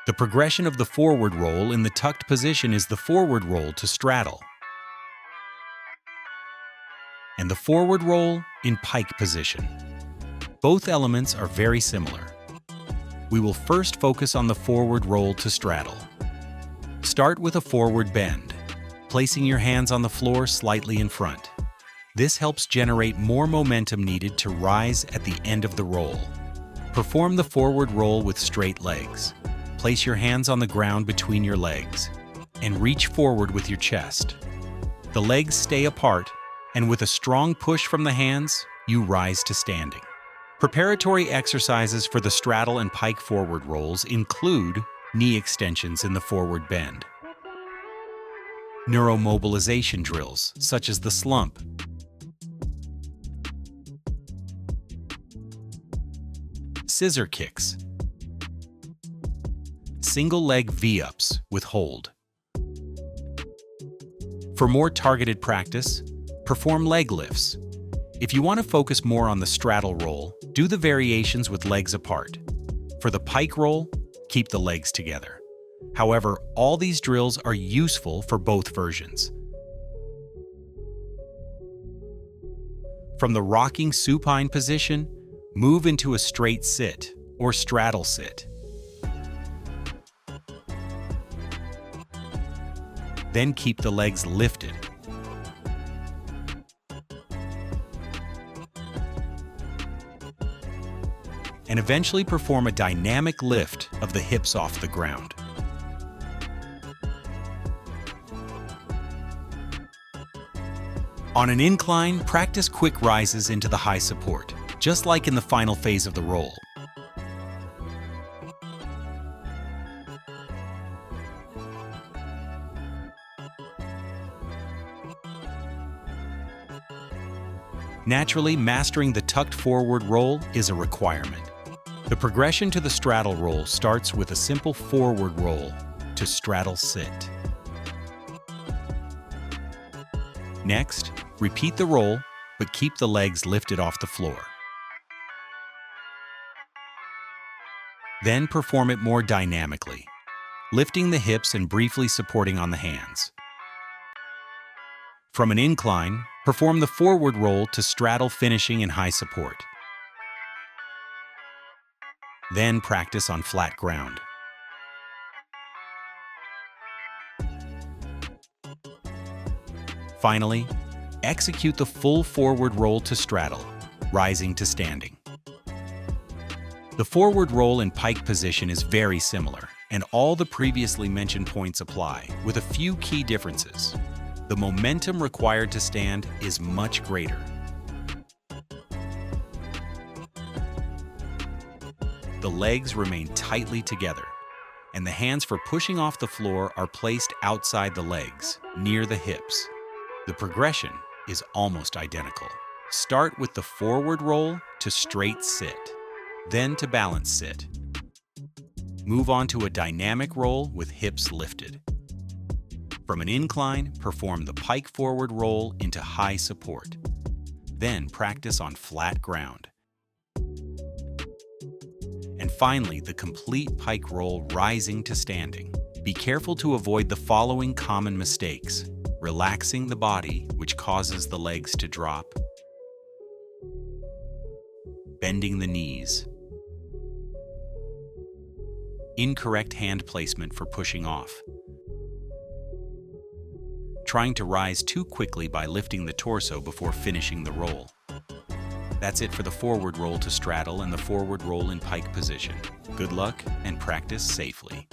The progression of the forward roll in the tucked position is the forward roll to straddle, and the forward roll in pike position. Both elements are very similar. We will first focus on the forward roll to straddle. Start with a forward bend, placing your hands on the floor slightly in front. This helps generate more momentum needed to rise at the end of the roll. Perform the forward roll with straight legs. Place your hands on the ground between your legs and reach forward with your chest. The legs stay apart, and with a strong push from the hands, you rise to standing. Preparatory exercises for the straddle and pike forward rolls include knee extensions in the forward bend, neuromobilization drills such as the slump, scissor kicks, single leg V-ups with hold. For more targeted practice, perform leg lifts. If you want to focus more on the straddle roll, do the variations with legs apart. For the pike roll, keep the legs together. However, all these drills are useful for both versions. From the rocking supine position, move into a straight sit or straddle sit. Then keep the legs lifted. And eventually perform a dynamic lift of the hips off the ground. On an incline, practice quick rises into the high support, just like in the final phase of the roll. Naturally, mastering the tucked forward roll is a requirement. The progression to the straddle roll starts with a simple forward roll to straddle sit. Next, repeat the roll, but keep the legs lifted off the floor. Then perform it more dynamically, lifting the hips and briefly supporting on the hands. From an incline, perform the forward roll to straddle, finishing in high support. Then practice on flat ground. Finally, execute the full forward roll to straddle, rising to standing. The forward roll in pike position is very similar, and all the previously mentioned points apply, with a few key differences. The momentum required to stand is much greater. The legs remain tightly together, and the hands for pushing off the floor are placed outside the legs, near the hips. The progression is almost identical. Start with the forward roll to straight sit, then to balance sit. Move on to a dynamic roll with hips lifted. From an incline, perform the pike forward roll into high support. Then practice on flat ground. And finally, the complete pike roll rising to standing. Be careful to avoid the following common mistakes: relaxing the body, which causes the legs to drop, bending the knees, incorrect hand placement for pushing off, trying to rise too quickly by lifting the torso before finishing the roll. That's it for the forward roll to straddle and the forward roll in pike position. Good luck and practice safely.